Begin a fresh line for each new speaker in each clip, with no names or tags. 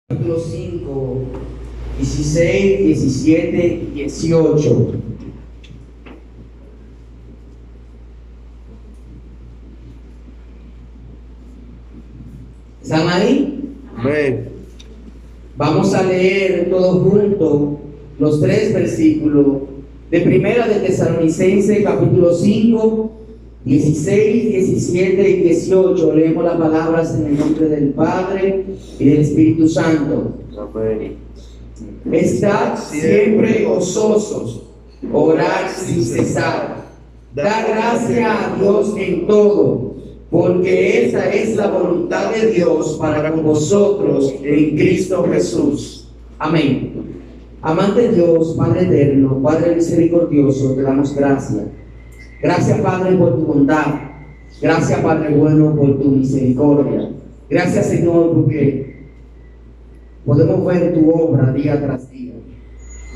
Capítulo 5, 16, 17 y 18. ¿Están ahí?
Amén.
Vamos a leer todos juntos los 3 versículos de Primera de Tesalonicenses, capítulo 5, 16, 17 y 18. Leemos las palabras en el nombre del Padre y del Espíritu Santo.
Amén.
Estad siempre gozosos, orad sin cesar, da gracia a Dios en todo, porque esa es la voluntad de Dios para con vosotros en Cristo Jesús. Amén. Amante Dios, Padre eterno, Padre misericordioso, te damos gracias. Gracias, Padre, por tu bondad. Gracias, Padre bueno, por tu misericordia. Gracias, Señor, porque podemos ver tu obra día tras día.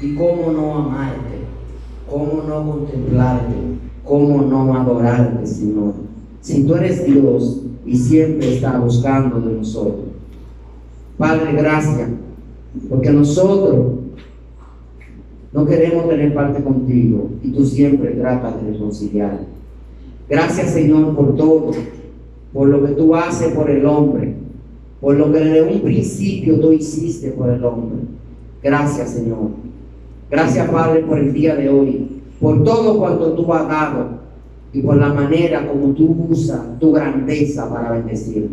Y cómo no amarte, cómo no contemplarte, cómo no adorarte, Señor. Si tú eres Dios y siempre estás buscando de nosotros. Padre, gracias, porque nosotros no queremos tener parte contigo y tú siempre tratas de reconciliar. Gracias, Señor, por todo, por lo que tú haces por el hombre, por lo que desde un principio tú hiciste por el hombre. Gracias, Señor. Gracias, Padre, por el día de hoy, por todo cuanto tú has dado y por la manera como tú usas tu grandeza para bendecirnos.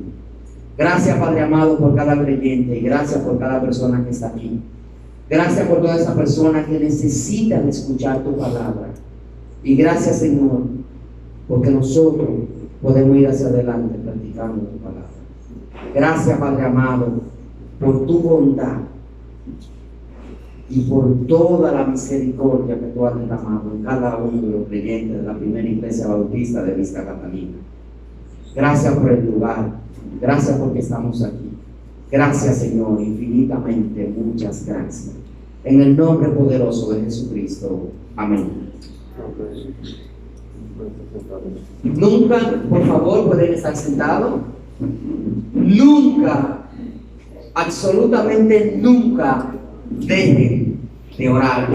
Gracias, Padre amado, por cada creyente y gracias por cada persona que está aquí. Gracias por todas esas personas que necesitan escuchar tu palabra. Y gracias, Señor, porque nosotros podemos ir hacia adelante practicando tu palabra. Gracias, Padre amado, por tu bondad y por toda la misericordia que tú has derramado en cada uno de los creyentes de la primera iglesia bautista de Vista Catalina. Gracias por el lugar. Gracias porque estamos aquí. Gracias, Señor, infinitamente, muchas gracias. En el nombre poderoso de Jesucristo. Amén. Nunca, por favor, pueden estar sentados. Nunca, absolutamente nunca, dejen de orar.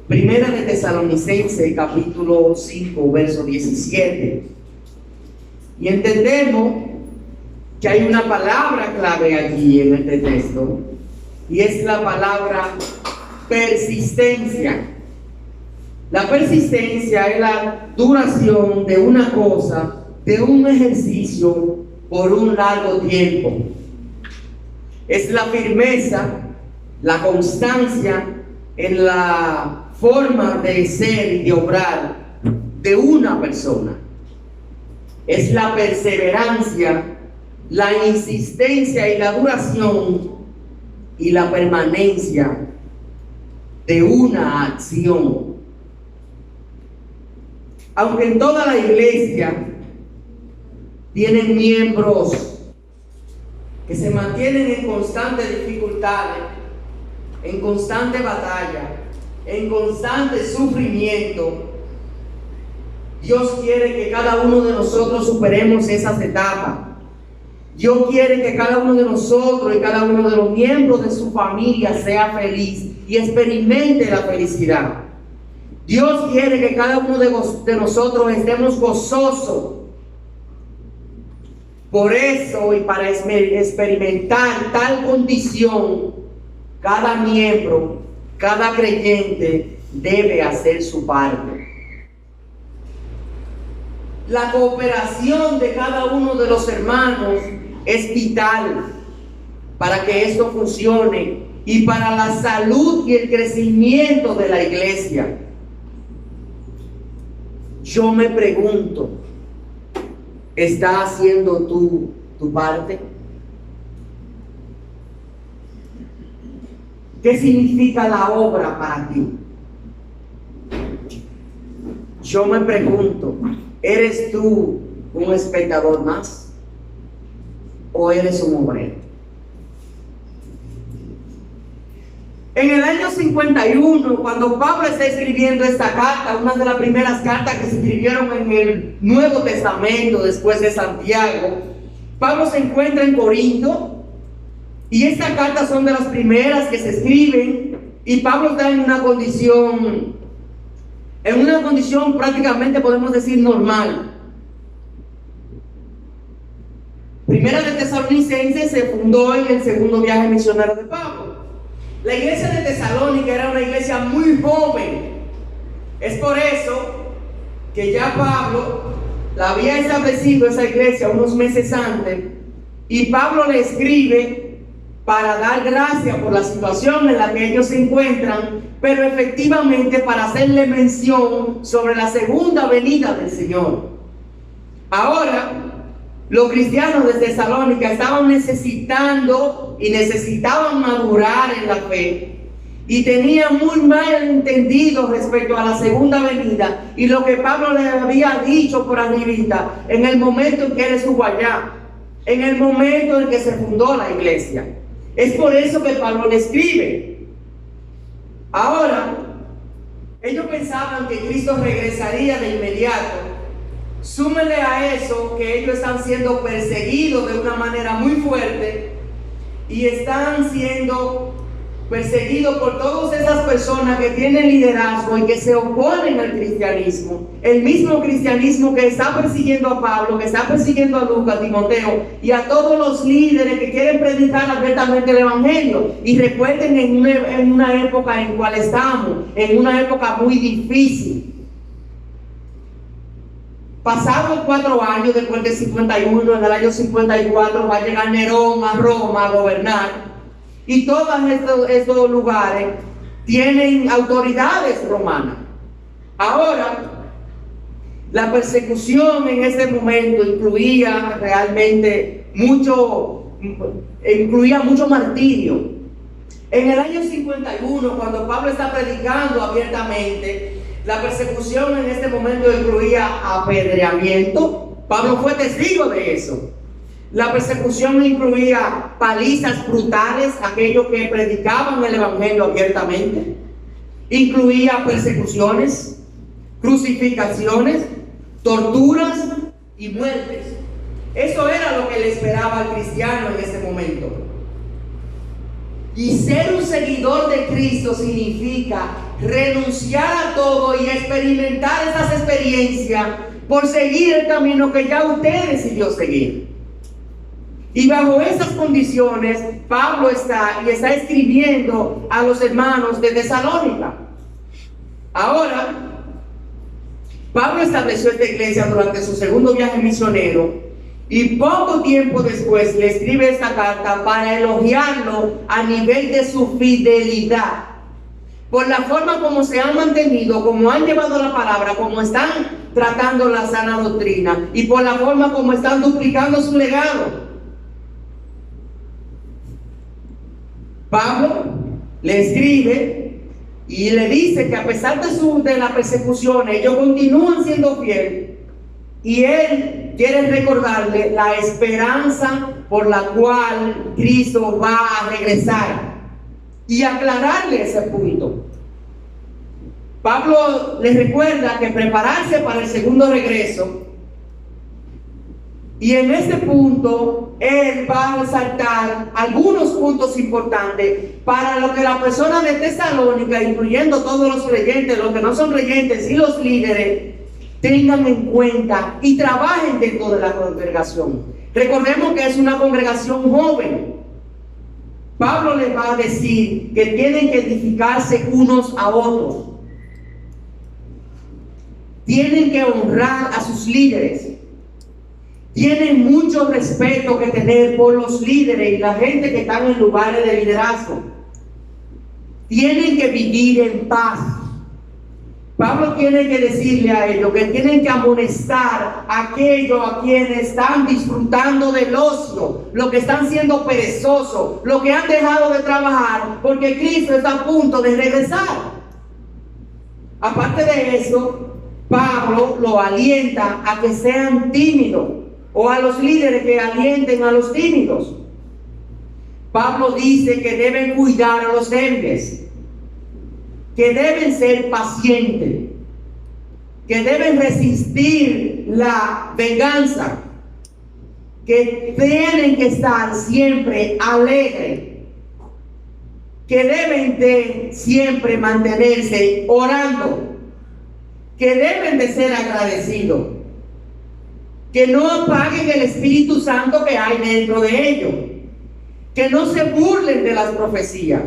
Primera de Tesalonicenses, capítulo 5, verso 17. Y entendemos que hay una palabra clave allí en este texto, y es la palabra persistencia. La persistencia es la duración de una cosa, de un ejercicio por un largo tiempo. Es la firmeza, la constancia en la forma de ser y de obrar de una persona. Es la perseverancia, la insistencia y la duración y la permanencia de una acción. Aunque en toda la iglesia tienen miembros que se mantienen en constantes dificultades, en constante batalla, en constante sufrimiento, Dios quiere que cada uno de nosotros superemos esas etapas. Dios quiere que cada uno de nosotros y cada uno de los miembros de su familia sea feliz y experimente la felicidad. Dios quiere que cada uno de nosotros estemos gozosos. Por eso y para experimentar tal condición, cada miembro, cada creyente debe hacer su parte. La cooperación de cada uno de los hermanos es vital para que esto funcione y para la salud y el crecimiento de la iglesia. Yo me pregunto, ¿estás haciendo tú tu parte? ¿Qué significa la obra para ti? Yo me pregunto, ¿eres tú un espectador más? ¿O eres un obrero? En el año 51, cuando Pablo está escribiendo esta carta, una de las primeras cartas que se escribieron en el Nuevo Testamento después de Santiago, Pablo se encuentra en Corinto Y estas cartas son de las primeras que se escriben, y Pablo está en una condición prácticamente podemos decir normal. Primera de Tesalonicenses se fundó en el segundo viaje misionero de Pablo. La iglesia de Tesalónica era una iglesia muy joven. Es por eso que ya Pablo la había establecido esa iglesia unos meses antes, y Pablo le escribe para dar gracias por la situación en la que ellos se encuentran, pero efectivamente para hacerle mención sobre la segunda venida del Señor. Ahora, los cristianos de Tesalónica estaban necesitaban madurar en la fe, y tenían muy mal entendido respecto a la segunda venida y lo que Pablo les había dicho por arribita en el momento en que él estuvo allá, en el momento en que se fundó la iglesia. Es por eso que Pablo le escribe. Ahora, ellos pensaban que Cristo regresaría de inmediato. Súmele a eso que ellos están siendo perseguidos de una manera muy fuerte, y están siendo perseguidos por todas esas personas que tienen liderazgo y que se oponen al cristianismo. El mismo cristianismo que está persiguiendo a Pablo, que está persiguiendo a Lucas, a Timoteo y a todos los líderes que quieren predicar abiertamente el evangelio. Y recuerden en una época en cual estamos, en una época muy difícil. Pasados 4 años después del 51, en el año 54 va a llegar Nerón a Roma a gobernar. Y todos estos lugares tienen autoridades romanas. Ahora, la persecución en ese momento incluía mucho martirio. En el año 51, cuando Pablo está predicando abiertamente, la persecución en este momento incluía apedreamiento. Pablo fue testigo de eso. La persecución incluía palizas brutales, aquellos que predicaban el evangelio abiertamente. Incluía persecuciones, crucificaciones, torturas y muertes. Eso era lo que le esperaba al cristiano en ese momento. Y ser un seguidor de Cristo significa renunciar a todo y experimentar esas experiencias por seguir el camino que ya usted decidió seguir. Y bajo esas condiciones, Pablo está escribiendo a los hermanos de Tesalónica. Ahora, Pablo estableció esta iglesia durante su segundo viaje misionero, y poco tiempo después le escribe esta carta para elogiarlo a nivel de su fidelidad, por la forma como se han mantenido, como han llevado la palabra, como están tratando la sana doctrina, y por la forma como están duplicando su legado. Pablo le escribe y le dice que a pesar de la persecución, ellos continúan siendo fieles, y él quiere recordarle la esperanza por la cual Cristo va a regresar y aclararle ese punto. Pablo les recuerda que prepararse para el segundo regreso, y en este punto él va a resaltar algunos puntos importantes para lo que la persona de Tesalónica, incluyendo todos los creyentes, los que no son creyentes y los líderes, tengan en cuenta y trabajen dentro de la congregación. Recordemos que es una congregación joven. Pablo les va a decir que tienen que edificarse unos a otros, tienen que honrar a sus líderes, tienen mucho respeto que tener por los líderes y la gente que están en lugares de liderazgo. Tienen que vivir en paz. Pablo tiene que decirle a ellos que tienen que amonestar a aquellos a quienes están disfrutando del ocio, los que están siendo perezosos, los que han dejado de trabajar, porque Cristo está a punto de regresar. Aparte de eso, Pablo lo alienta a que sean tímidos, o a los líderes que alienten a los tímidos. Pablo dice que deben cuidar a los débiles, que deben ser pacientes, que deben resistir la venganza, que tienen que estar siempre alegres, que deben de siempre mantenerse orando, que deben de ser agradecidos, que no apaguen el Espíritu Santo que hay dentro de ellos, que no se burlen de las profecías.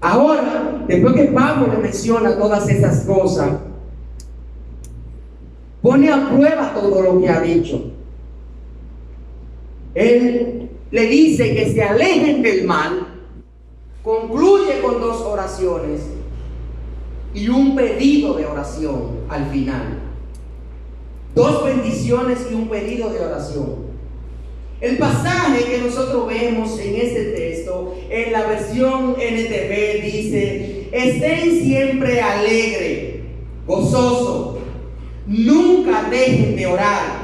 Ahora, después que Pablo le menciona todas esas cosas, pone a prueba todo lo que ha dicho. Él le dice que se alejen del mal, concluye con 2 oraciones y un pedido de oración al final. 2 bendiciones y un pedido de oración. El pasaje que nosotros vemos en este texto, en la versión NTV, dice: estén siempre alegres, gozosos, nunca dejen de orar.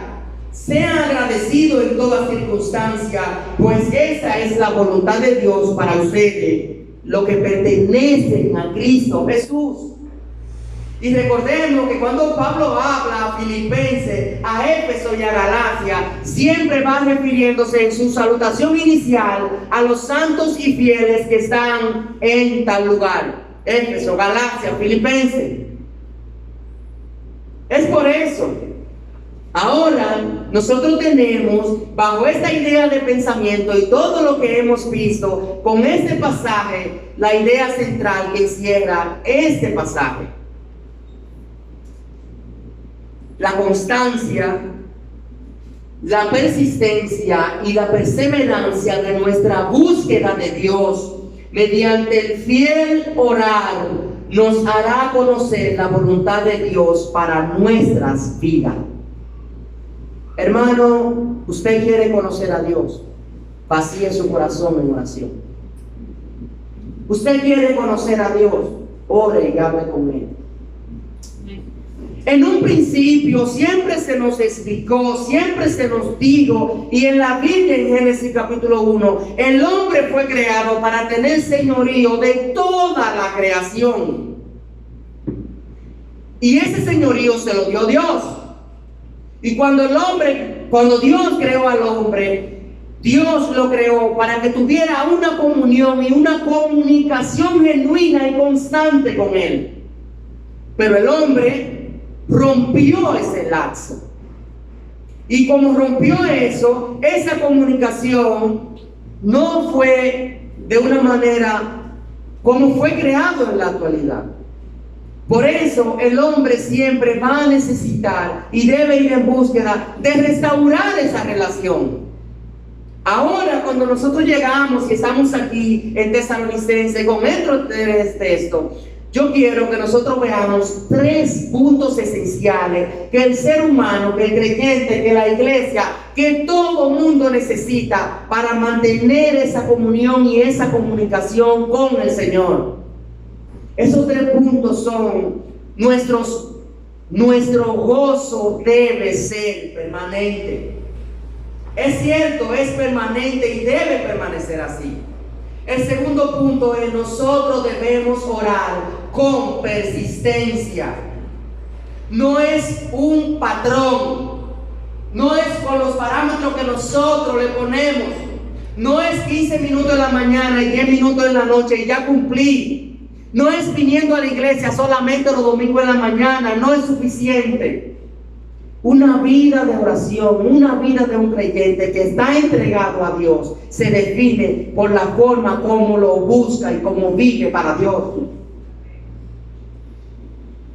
Sean agradecidos en toda circunstancia, pues esa es la voluntad de Dios para ustedes, los que pertenecen a Cristo Jesús. Y recordemos que cuando Pablo habla a Filipenses, a Éfeso y a Galacia, siempre va refiriéndose en su salutación inicial a los santos y fieles que están en tal lugar. Éfeso, Galacia, Filipenses. Es por eso. Ahora nosotros tenemos, bajo esta idea de pensamiento y todo lo que hemos visto con este pasaje, la idea central que encierra este pasaje: la constancia, la persistencia y la perseverancia de nuestra búsqueda de Dios mediante el fiel orar nos hará conocer la voluntad de Dios para nuestras vidas. Hermano, usted quiere conocer a Dios, vacíe su corazón en oración. Usted quiere conocer a Dios, ore y hable con Él. En un principio siempre se nos explicó, siempre se nos dijo, y en la Biblia en Génesis capítulo 1, el hombre fue creado para tener señorío de toda la creación. Y ese señorío se lo dio Dios. Y cuando Dios creó al hombre, Dios lo creó para que tuviera una comunión y una comunicación genuina y constante con Él. Pero el hombre rompió ese lazo. Y como rompió eso, esa comunicación no fue de una manera como fue creado en la actualidad. Por eso el hombre siempre va a necesitar y debe ir en búsqueda de restaurar esa relación. Ahora, cuando nosotros llegamos y estamos aquí en Tesalonicenses con estos 3 textos, yo quiero que nosotros veamos 3 puntos esenciales que el ser humano, que el creyente, que la iglesia, que todo mundo necesita para mantener esa comunión y esa comunicación con el Señor. Esos 3 puntos son: nuestro gozo debe ser permanente. Es cierto, es permanente y debe permanecer así. El segundo punto es: nosotros debemos orar con persistencia. No es un patrón, no es con los parámetros que nosotros le ponemos, no es 15 minutos en la mañana y 10 minutos en la noche y ya cumplí. No es viniendo a la iglesia solamente los domingos en la mañana, no es suficiente. Una vida de oración, una vida de un creyente que está entregado a Dios, se define por la forma como lo busca y como vive para Dios.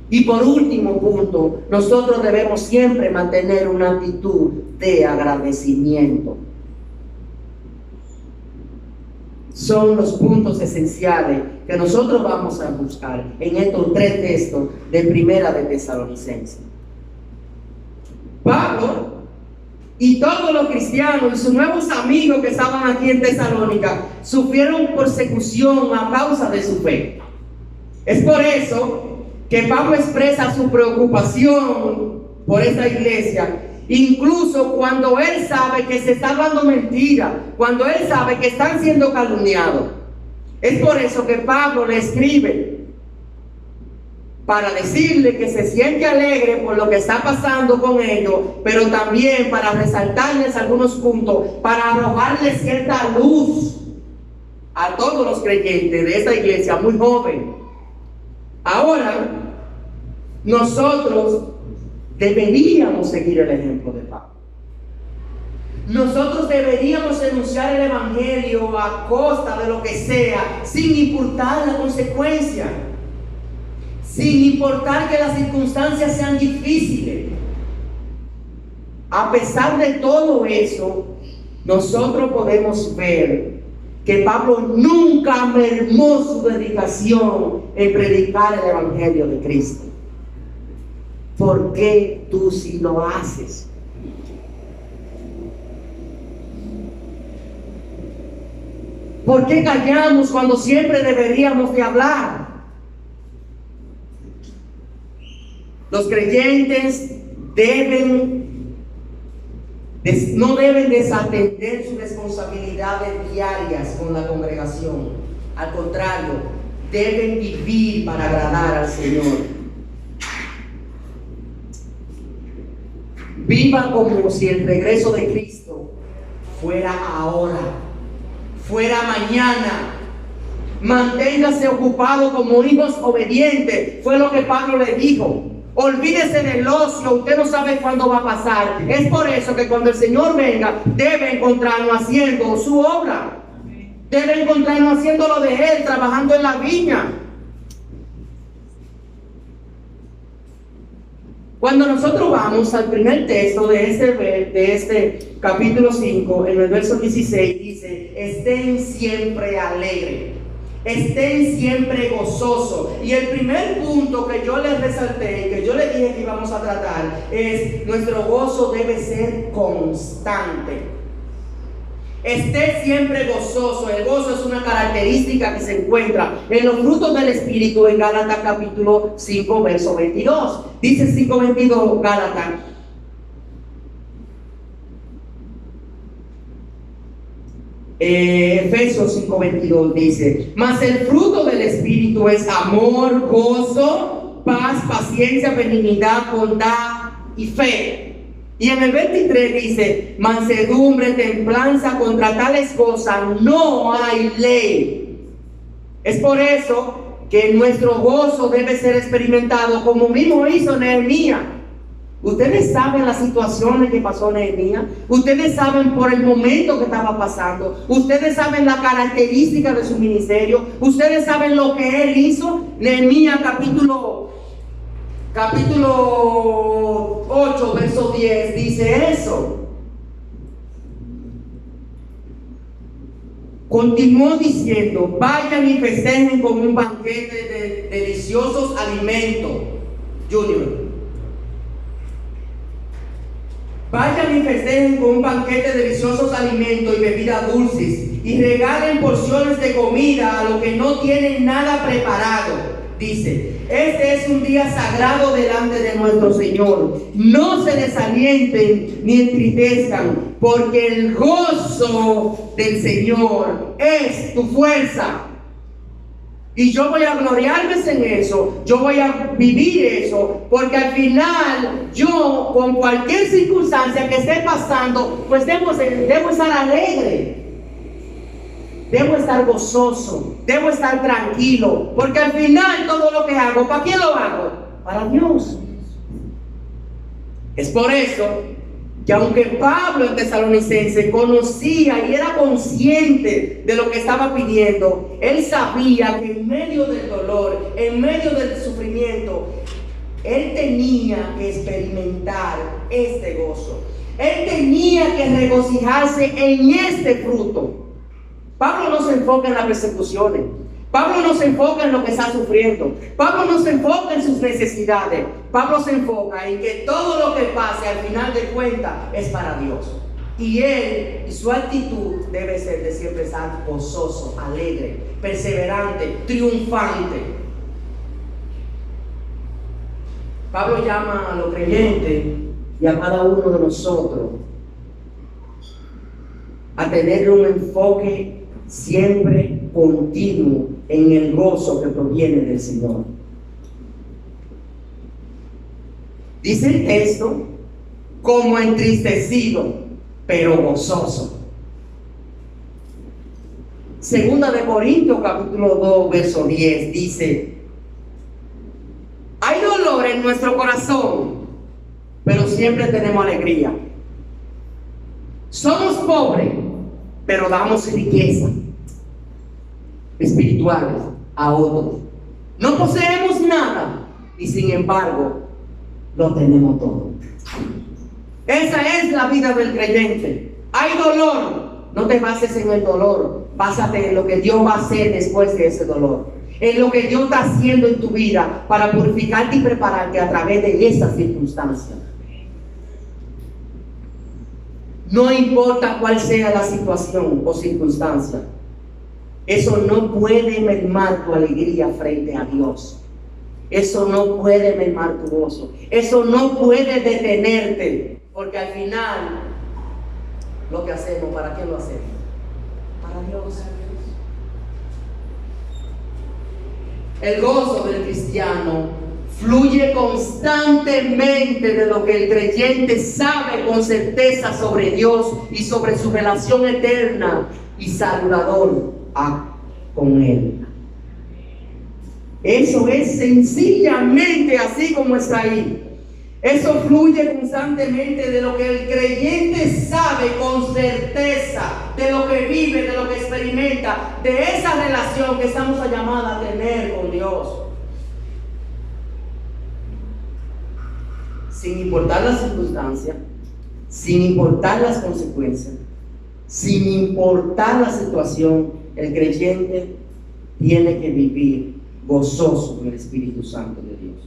Y por último punto, nosotros debemos siempre mantener una actitud de agradecimiento. Son los puntos esenciales que nosotros vamos a buscar en estos 3 textos de Primera de Tesalonicenses. Pablo y todos los cristianos y sus nuevos amigos que estaban aquí en Tesalónica sufrieron persecución a causa de su fe. Es por eso que Pablo expresa su preocupación por esta iglesia, incluso cuando él sabe que se está hablando mentira, cuando él sabe que están siendo calumniados. Es por eso que Pablo le escribe: para decirle que se siente alegre por lo que está pasando con ellos, pero también para resaltarles algunos puntos, para arrojarles cierta luz a todos los creyentes de esta iglesia muy joven. Ahora, nosotros deberíamos seguir el ejemplo de Pablo. Nosotros deberíamos denunciar el evangelio a costa de lo que sea, sin importar la consecuencia, sin importar que las circunstancias sean difíciles. A pesar de todo eso, nosotros podemos ver que Pablo nunca mermó su dedicación en predicar el evangelio de Cristo. ¿Por qué tú sí lo haces? ¿Por qué callamos cuando siempre deberíamos de hablar? Los creyentes no deben desatender sus responsabilidades diarias con la congregación. Al contrario, deben vivir para agradar al Señor. Viva como si el regreso de Cristo fuera ahora, fuera mañana. Manténgase ocupado como hijos obedientes. Fue lo que Pablo le dijo. Olvídese del ocio, usted no sabe cuándo va a pasar. Es por eso que cuando el Señor venga, debe encontrarnos haciendo su obra. Debe encontrarnos haciendo lo de Él, trabajando en la viña. Cuando nosotros vamos al primer texto de este capítulo 5, en el verso 16, dice: estén siempre alegres, estén siempre gozosos. Y el primer punto que yo les resalté, que yo les dije que íbamos a tratar, es: nuestro gozo debe ser constante. Esté siempre gozoso. El gozo es una característica que se encuentra en los frutos del Espíritu en Gálatas capítulo 5, verso 22. Dice 5:22 Gálatas: Efesios 5:22 dice: mas el fruto del Espíritu es amor, gozo, paz, paciencia, benignidad, bondad y fe. Y en el 23 dice: mansedumbre, templanza, contra tales cosas no hay ley. Es por eso que nuestro gozo debe ser experimentado como mismo hizo Nehemías. Ustedes saben las situaciones que pasó Nehemías. Ustedes saben por el momento que estaba pasando. Ustedes saben la característica de su ministerio. Ustedes saben lo que él hizo. Nehemías capítulo 8, verso 10 dice eso. Continuó diciendo: vayan y festejen con un banquete de deliciosos alimentos. Junior. Vayan y festejen con un banquete de deliciosos alimentos y bebidas dulces, y regalen porciones de comida a los que no tienen nada preparado. Dice: este es un día sagrado delante de nuestro Señor. No se desalienten ni entristezcan, porque el gozo del Señor es tu fuerza. Y yo voy a gloriarme en eso, yo voy a vivir eso, porque al final yo, con cualquier circunstancia que esté pasando, pues debo estar alegre, debo estar gozoso, debo estar tranquilo, porque al final todo lo que hago, ¿para quién lo hago? Para Dios. Es por eso que aunque Pablo el Tesalonicense conocía y era consciente de lo que estaba pidiendo, él sabía que en medio del dolor, en medio del sufrimiento, él tenía que experimentar este gozo. Él tenía que regocijarse en este fruto. Pablo no se enfoca en las persecuciones. Pablo no se enfoca en lo que está sufriendo. Pablo no se enfoca en sus necesidades. Pablo se enfoca en que todo lo que pase al final de cuentas es para Dios. Y él y su actitud debe ser de siempre estar gozoso, alegre, perseverante, triunfante. Pablo llama a los creyentes y a cada uno de nosotros a tener un enfoque siempre continuo en el gozo que proviene del Señor. Dice el texto, como entristecido, pero gozoso. Segunda de Corintios, capítulo 2, verso 10, dice: hay dolor en nuestro corazón, pero siempre tenemos alegría. Somos pobres, pero damos riqueza espirituales a otros. No poseemos nada y sin embargo lo tenemos todo. Esa es la vida del creyente. Hay dolor, no te bases en el dolor, básate en lo que Dios va a hacer después de ese dolor, en lo que Dios está haciendo en tu vida para purificarte y prepararte a través de esas circunstancias. No importa cuál sea la situación o circunstancia, eso no puede mermar tu alegría frente a Dios. Eso no puede mermar tu gozo. Eso no puede detenerte. Porque al final, lo que hacemos, ¿para qué lo hacemos? Para Dios. El gozo del cristiano fluye constantemente de lo que el creyente sabe con certeza sobre Dios y sobre su relación eterna y saludador con Él. Eso es sencillamente así como está ahí. Eso fluye constantemente de lo que el creyente sabe con certeza, de lo que vive, de lo que experimenta, de esa relación que estamos llamados a tener con Dios. Sin importar las circunstancias, sin importar las consecuencias, sin importar la situación, el creyente tiene que vivir gozoso con el Espíritu Santo de Dios.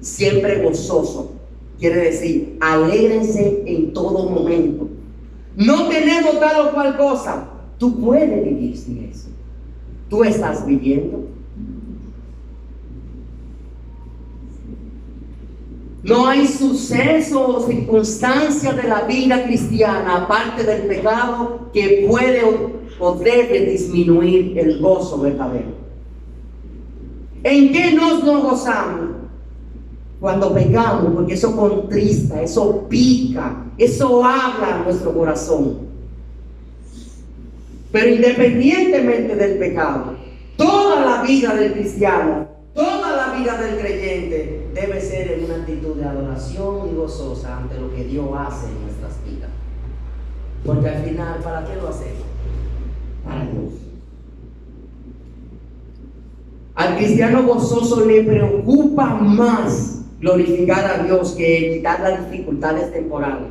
Siempre gozoso quiere decir alégrense en todo momento. No tenemos tal o cual cosa. Tú puedes vivir sin eso. Tú estás viviendo. No hay suceso o circunstancia de la vida cristiana, aparte del pecado, que puede o debe disminuir el gozo verdadero. ¿En qué nos gozamos? Cuando pecamos, porque eso contrista, eso pica, eso habla a nuestro corazón. Pero independientemente del pecado, toda la vida del cristiano, toda la vida del creyente debe ser en una actitud de adoración y gozosa ante lo que Dios hace en nuestras vidas. Porque al final, ¿para qué lo hacemos? Para Dios. Al cristiano gozoso le preocupa más glorificar a Dios que evitar las dificultades temporales.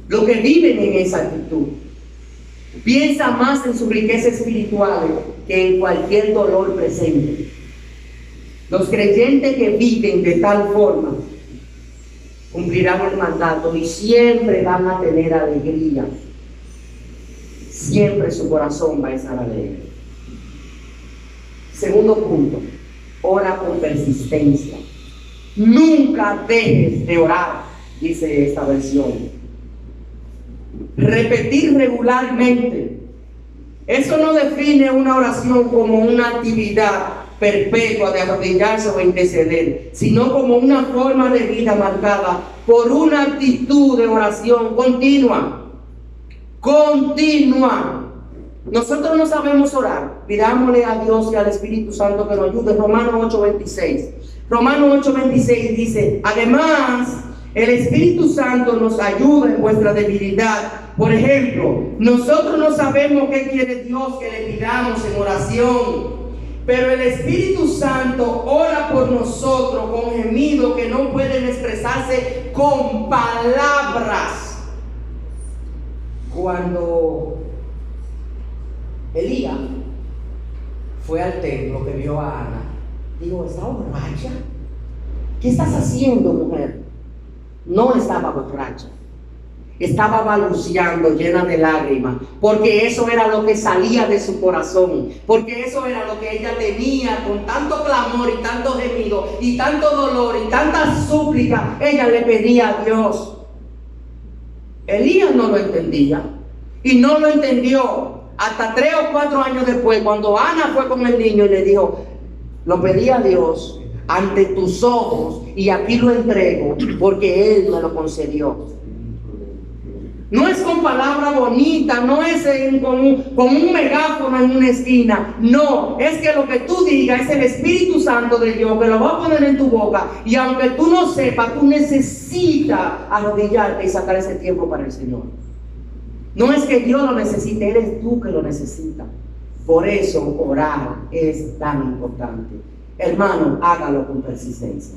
Los que viven en esa actitud piensa más en su riqueza espiritual que en cualquier dolor presente. Los creyentes que viven de tal forma cumplirán el mandato y siempre van a tener alegría. Siempre su corazón va a estar alegre. Segundo punto, ora con persistencia. Nunca dejes de orar, dice esta versión. Repetir regularmente. Eso no define una oración como una actividad perpetua de arrodillarse o interceder, sino como una forma de vida marcada por una actitud de oración continua. Continua. Nosotros no sabemos orar. Pidámosle a Dios y al Espíritu Santo que nos ayude. Romanos 8:26. Romanos 8:26 dice: además, el Espíritu Santo nos ayuda en vuestra debilidad. Por ejemplo, nosotros no sabemos qué quiere Dios que le pidamos en oración, pero el Espíritu Santo ora por nosotros con gemidos que no pueden expresarse con palabras. Cuando Elías fue al templo que vio a Ana, dijo: ¿está borracha? ¿Qué estás haciendo, mujer? No estaba borracha, estaba balbuceando, llena de lágrimas, porque eso era lo que salía de su corazón, porque eso era lo que ella tenía con tanto clamor y tanto gemido y tanto dolor y tanta súplica. Ella le pedía a Dios. Elías no lo entendía y no lo entendió hasta 3 o 4 años después, cuando Ana fue con el niño y le dijo: lo pedí a Dios ante tus ojos, y aquí lo entrego porque Él me lo concedió. No es con palabra bonita, no es con un megáfono en una esquina. No, es que lo que tú digas es el Espíritu Santo de Dios que lo va a poner en tu boca. Y aunque tú no sepas, tú necesitas arrodillarte y sacar ese tiempo para el Señor. No es que Dios lo necesite, eres tú que lo necesitas. Por eso orar es tan importante. Hermano, hágalo con persistencia.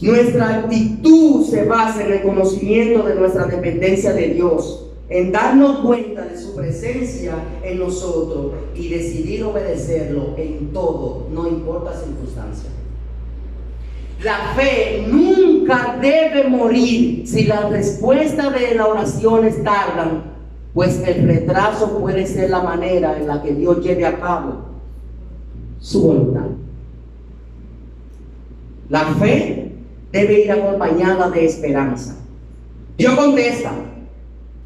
Nuestra actitud se basa en el conocimiento de nuestra dependencia de Dios, en darnos cuenta de su presencia en nosotros y decidir obedecerlo en todo, no importa circunstancia. La fe nunca debe morir si las respuestas de las oraciones tardan, pues el retraso puede ser la manera en la que Dios lleve a cabo su voluntad. La fe debe ir acompañada de esperanza. Dios contesta,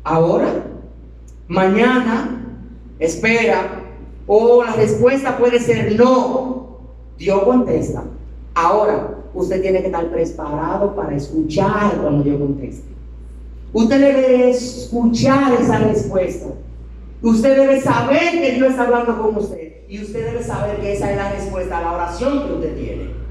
ahora, mañana, espera, o la respuesta puede ser no. Dios contesta, ahora. Usted tiene que estar preparado para escuchar cuando Dios conteste. Usted debe escuchar esa respuesta. Usted debe saber que Dios está hablando con usted. Y usted debe saber que esa es la respuesta a la oración que usted tiene.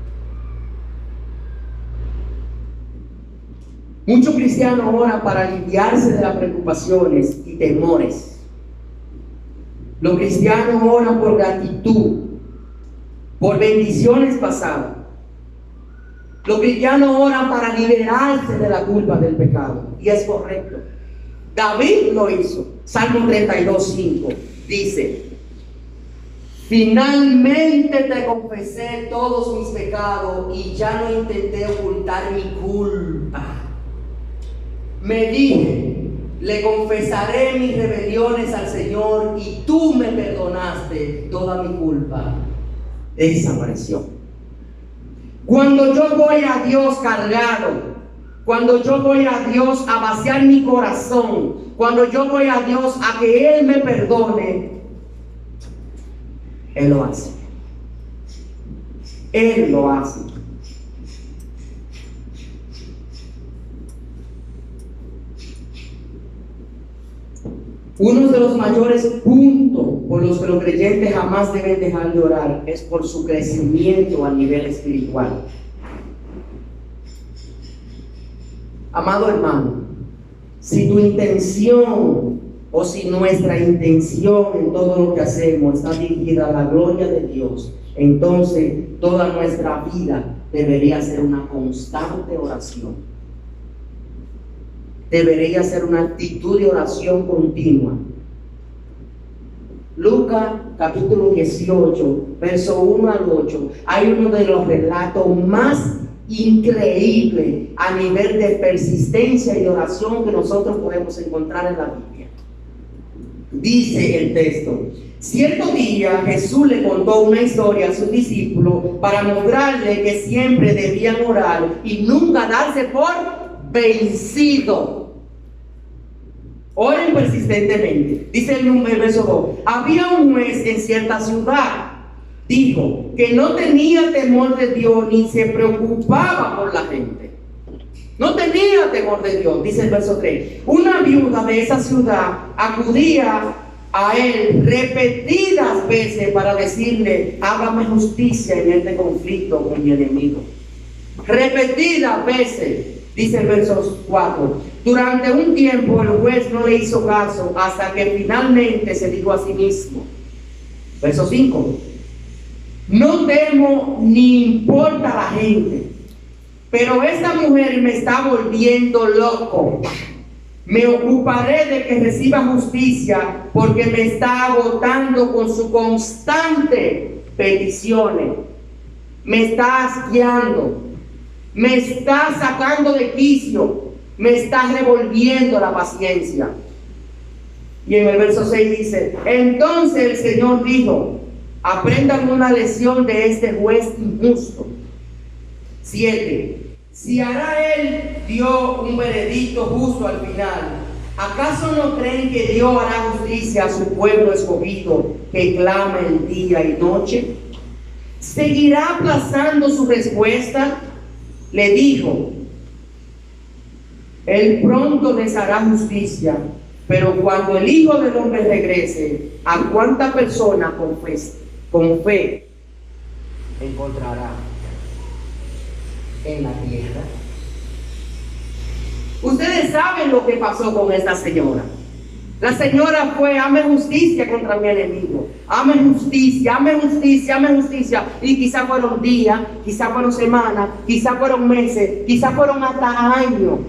Muchos cristianos oran para aliviarse de las preocupaciones y temores. Los cristianos oran por gratitud, por bendiciones pasadas. Los cristianos oran para liberarse de la culpa del pecado. Y es correcto. David lo hizo. Salmo 32:5 dice: finalmente te confesé todos mis pecados y ya no intenté ocultar mi culpa. Me dije, le confesaré mis rebeliones al Señor y tú me perdonaste toda mi culpa. Desapareció. Cuando yo voy a Dios cargado, cuando yo voy a Dios a vaciar mi corazón, cuando yo voy a Dios a que Él me perdone, Él lo hace. Él lo hace. Uno de los mayores puntos por los que los creyentes jamás deben dejar de orar es por su crecimiento a nivel espiritual. Amado hermano, si tu intención o si nuestra intención en todo lo que hacemos está dirigida a la gloria de Dios, entonces toda nuestra vida debería ser una constante oración. Debería ser una actitud de oración continua. Lucas capítulo 18, verso 1 al 8, hay uno de los relatos más increíbles a nivel de persistencia y oración que nosotros podemos encontrar en la Biblia. Dice el texto: cierto día Jesús le contó una historia a sus discípulos para mostrarle que siempre debían orar y nunca darse por vencido. Oren persistentemente. Dice el verso 2: había un juez en cierta ciudad, dijo, que no tenía temor de Dios ni se preocupaba por la gente. No tenía temor de Dios. Dice el verso 3: una viuda de esa ciudad acudía a él repetidas veces para decirle: hágame justicia en este conflicto con mi enemigo. Repetidas veces. Dice el verso 4: durante un tiempo el juez no le hizo caso hasta que finalmente se dijo a sí mismo. Verso 5: no temo ni importa la gente, pero esta mujer me está volviendo loco. Me ocuparé de que reciba justicia porque me está agotando con sus constantes peticiones. Me está asqueando. Me está sacando de quicio, me está revolviendo la paciencia. Y en el verso 6 dice: entonces el Señor dijo: aprendan una lección de este juez injusto. 7: si hará él dio un veredicto justo al final, ¿Acaso no creen que Dios hará justicia a su pueblo escogido que clama el día y noche? ¿Seguirá aplazando su respuesta? Le dijo: Él pronto les hará justicia, pero cuando el Hijo del Hombre regrese, ¿a cuánta persona con fe encontrará en la tierra? Ustedes saben lo que pasó con esta señora. La señora fue: hame justicia contra mi enemigo, hame justicia, hame justicia, hame justicia. Y quizás fueron días, quizás fueron semanas, quizás fueron meses, quizás fueron hasta años.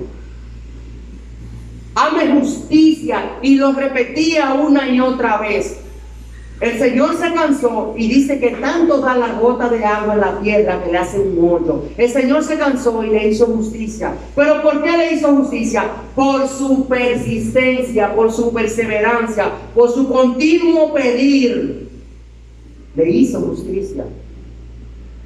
Hame justicia, y lo repetía una y otra vez. El Señor se cansó y dice que tanto da la gota de agua en la piedra que le hace un hoyo. El Señor se cansó y le hizo justicia. ¿Pero por qué le hizo justicia? Por su persistencia, por su perseverancia, por su continuo pedir. Le hizo justicia.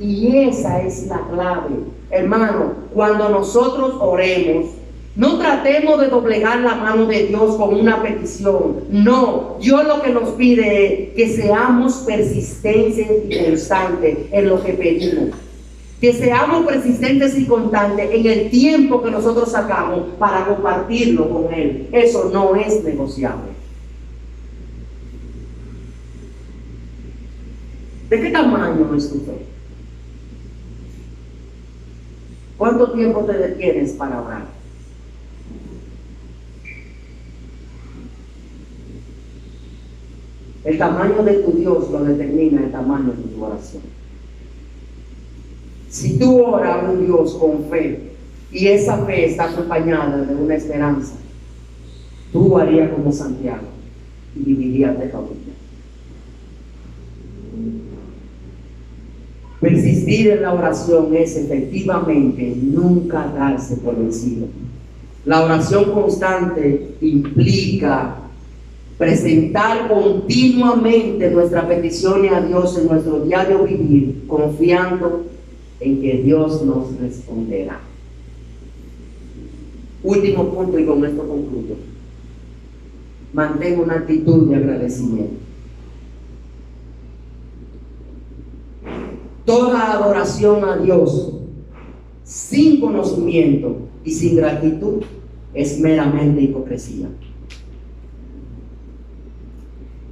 Y esa es la clave. Hermano, cuando nosotros oremos, no tratemos de doblegar la mano de Dios con una petición. No, Dios lo que nos pide es que seamos persistentes y constantes en lo que pedimos. Que seamos persistentes y constantes en el tiempo que nosotros sacamos para compartirlo con Él. Eso no es negociable. ¿De qué tamaño es tu fe? ¿Cuánto tiempo te detienes para orar? El tamaño de tu Dios lo determina el tamaño de tu oración. Si tú oras a un Dios con fe y esa fe está acompañada de una esperanza, tú harías como Santiago y vivirías de familia. Persistir en la oración es efectivamente nunca darse por vencido. La oración constante implica presentar continuamente nuestras peticiones a Dios en nuestro diario vivir, confiando en que Dios nos responderá. Último punto, y con esto concluyo. Mantén una actitud de agradecimiento. Toda adoración a Dios sin conocimiento y sin gratitud es meramente hipocresía.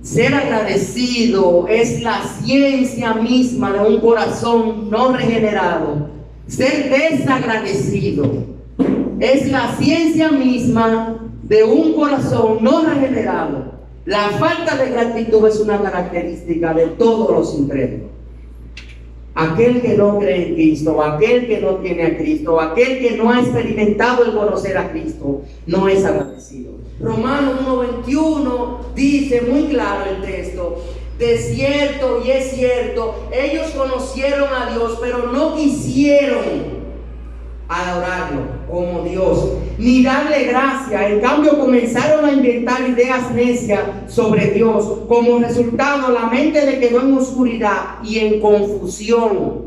Ser agradecido es la ciencia misma de un corazón no regenerado. Ser desagradecido es la ciencia misma de un corazón no regenerado. La falta de gratitud es una característica de todos los incrédulos. Aquel que no cree en Cristo, aquel que no tiene a Cristo, aquel que no ha experimentado el conocer a Cristo, no es agradecido. Romanos 1:21 dice muy claro el texto: de cierto, y es cierto, ellos conocieron a Dios, pero no quisieron adorarlo como Dios, ni darle gracia. En cambio, comenzaron a inventar ideas necias sobre Dios. Como resultado, la mente le quedó en oscuridad y en confusión.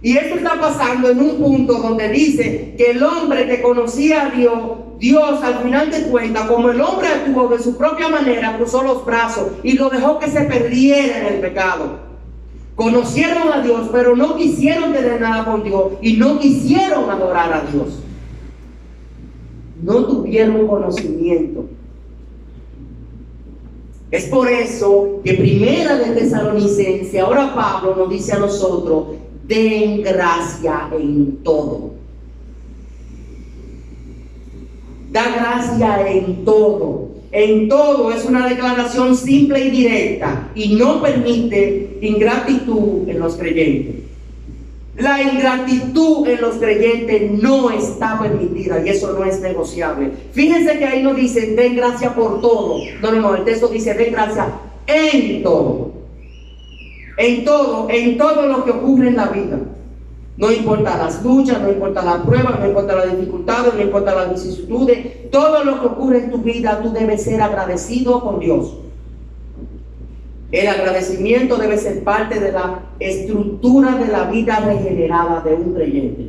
Y esto está pasando en un punto donde dice que el hombre que conocía a Dios al final de cuentas, como el hombre actuó de su propia manera, cruzó los brazos y lo dejó que se perdiera en el pecado. Conocieron a Dios, pero no quisieron tener nada con Dios y no quisieron adorar a Dios. No tuvieron conocimiento. Es por eso que Primera de Tesalonicenses, ahora Pablo nos dice a nosotros: den gracia en todo. Da gracia en todo. En todo es una declaración simple y directa y no permite ingratitud en los creyentes. La ingratitud en los creyentes no está permitida y eso no es negociable. Fíjense que ahí no dice den gracia por todo. No, el texto dice den gracia en todo. En todo lo que ocurre en la vida. No importa las luchas, no importa las pruebas, no importa las dificultades, no importa las vicisitudes. Todo lo que ocurre en tu vida, tú debes ser agradecido con Dios. El agradecimiento debe ser parte de la estructura de la vida regenerada de un creyente.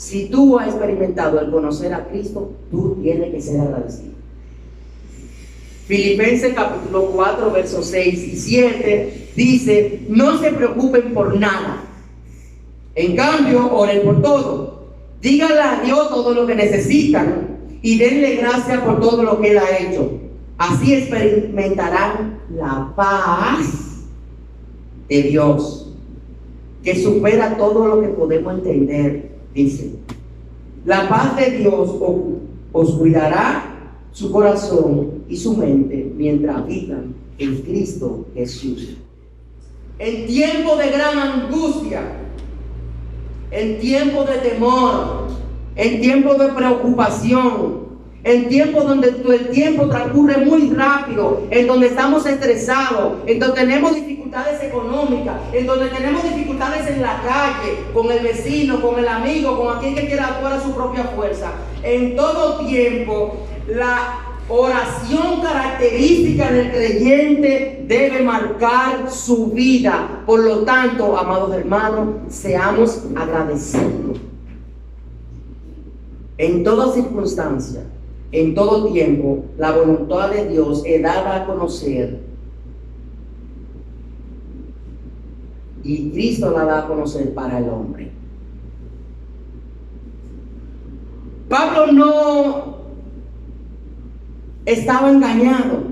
Si tú has experimentado el conocer a Cristo, tú tienes que ser agradecido. Filipenses capítulo 4, versos 6 y 7 dice: no se preocupen por nada. En cambio, oren por todo. Díganle a Dios todo lo que necesitan y denle gracias por todo lo que Él ha hecho. Así experimentarán la paz de Dios, que supera todo lo que podemos entender. Dice: la paz de Dios os cuidará su corazón y su mente mientras vivan en Cristo Jesús. En tiempo de gran angustia, en tiempo de temor, en tiempo de preocupación, en tiempo donde el tiempo transcurre muy rápido, en donde estamos estresados, en donde tenemos dificultades económicas, en donde tenemos dificultades en la calle, con el vecino, con el amigo, con aquel que quiera actuar a su propia fuerza. En todo tiempo, la oración característica del creyente debe marcar su vida. Por lo tanto, amados hermanos, seamos agradecidos. En toda circunstancia, en todo tiempo, la voluntad de Dios es dada a conocer, y Cristo la da a conocer para el hombre. Pablo no estaba engañado.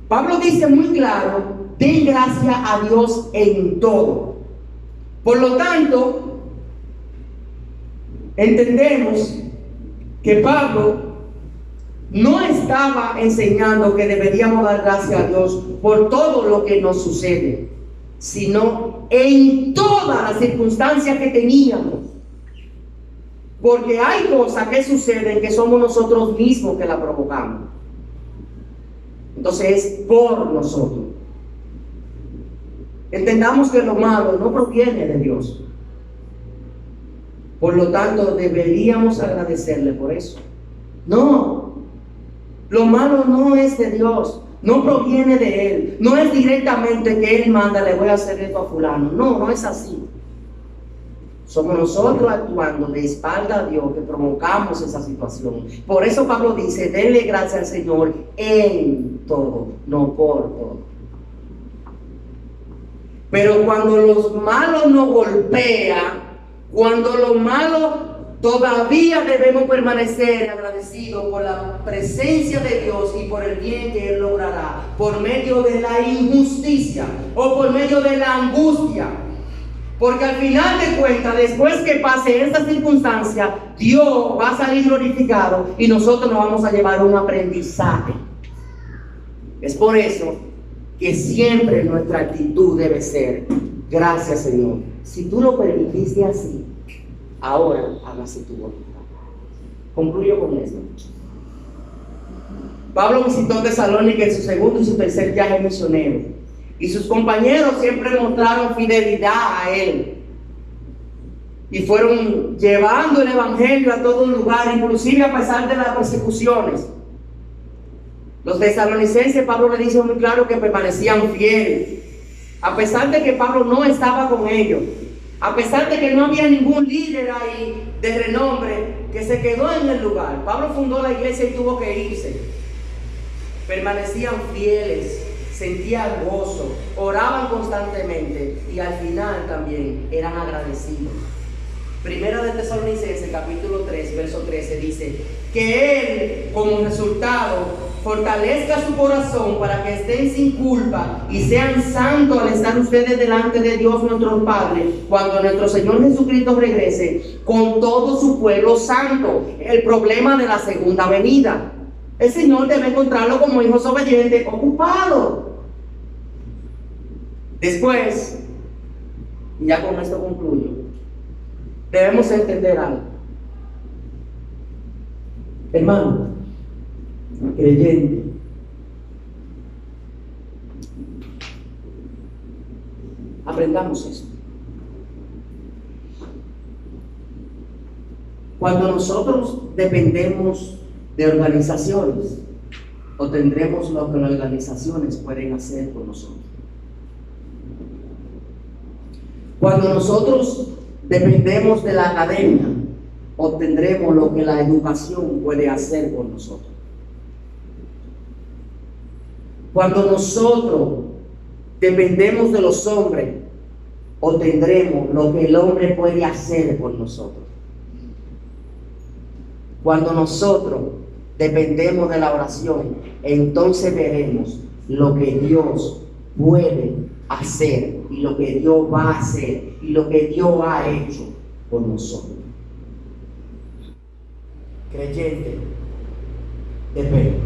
Pablo dice muy claro: den gracias a Dios en todo. Por lo tanto, entendemos que Pablo no estaba enseñando que deberíamos dar gracias a Dios por todo lo que nos sucede, sino en todas las circunstancias que teníamos. Porque hay cosas que suceden que somos nosotros mismos que las provocamos. Entonces es por nosotros. Entendamos que lo malo no proviene de Dios. Por lo tanto, deberíamos agradecerle por eso. No, lo malo no es de Dios, no proviene de Él, no es directamente que Él manda: le voy a hacer esto a fulano. No, no es así. Somos nosotros actuando de espalda a Dios que provocamos esa situación. Por eso Pablo dice: denle gracias al Señor en todo, no por todo. Pero cuando los malos nos golpean, cuando lo malo, todavía debemos permanecer agradecidos por la presencia de Dios y por el bien que Él logrará por medio de la injusticia o por medio de la angustia. Porque al final de cuentas, después que pase esta circunstancia, Dios va a salir glorificado y nosotros nos vamos a llevar un aprendizaje. Es por eso que siempre nuestra actitud debe ser: gracias, Señor. Si tú lo permitiste así, ahora hágase tu voluntad. Concluyo con esto. Pablo visitó Tesalónica en su segundo y su tercer viaje misionero, y sus compañeros siempre mostraron fidelidad a él y fueron llevando el evangelio a todo lugar, inclusive a pesar de las persecuciones. Los tesalonicenses, Pablo le dice muy claro que permanecían fieles, a pesar de que Pablo no estaba con ellos, a pesar de que no había ningún líder ahí de renombre que se quedó en el lugar. Pablo fundó la iglesia y tuvo que irse. Permanecían fieles, sentían gozo, oraban constantemente y al final también eran agradecidos. Primera de Tesalonicenses capítulo 3 verso 13 dice que Él, como resultado, fortalezca su corazón para que estén sin culpa y sean santos al estar ustedes delante de Dios nuestro Padre cuando nuestro Señor Jesucristo regrese con todo su pueblo santo. El problema de la segunda venida: el Señor debe encontrarlo como hijos obedientes, ocupados. Después, y ya con esto concluyo, debemos entender algo. Hermano, creyente, aprendamos esto. Cuando nosotros dependemos de organizaciones, obtendremos lo que las organizaciones pueden hacer por nosotros. Cuando nosotros dependemos de la academia, obtendremos lo que la educación puede hacer por nosotros. Cuando nosotros dependemos de los hombres, obtendremos lo que el hombre puede hacer por nosotros. Cuando nosotros dependemos de la oración, entonces veremos lo que Dios puede hacer y lo que Dios va a hacer y lo que Dios ha hecho por nosotros. Creyente, depende.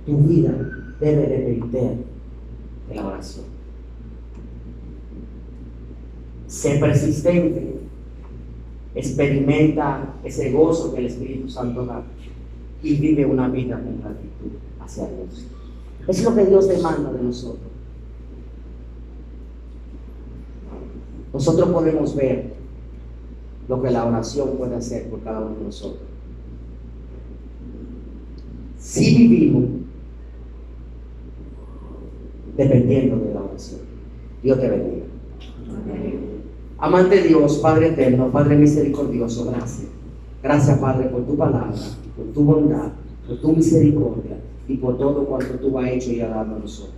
Tu vida debe depender de la oración. Sé persistente. Experimenta ese gozo que el Espíritu Santo da y vive una vida con gratitud hacia Dios. Es lo que Dios demanda de nosotros. Nosotros podemos ver lo que la oración puede hacer por cada uno de nosotros. Si vivimos dependiendo de la oración. Dios te bendiga. Amén. Amante Dios, Padre eterno, Padre misericordioso, gracias. Gracias, Padre, por tu palabra, por tu bondad, por tu misericordia y por todo cuanto tú has hecho y has dado a nosotros.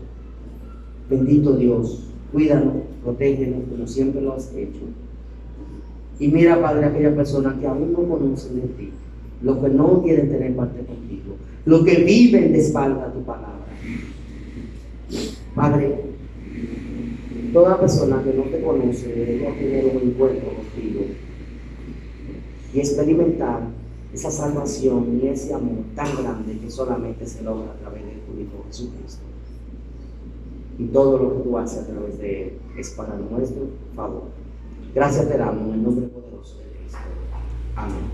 Bendito Dios, cuídanos, protégenos como siempre lo has hecho. Y mira, Padre, a aquellas personas que aún no conocen de ti, los que no quieren tener parte contigo, los que viven de espalda a tu palabra. Padre, toda persona que no te conoce debería tener un encuentro contigo y experimentar esa salvación y ese amor tan grande que solamente se logra a través de tu Hijo Jesucristo. Y todo lo que tú haces a través de Él es para nuestro favor. Gracias te damos en el nombre poderoso de Cristo. Amén.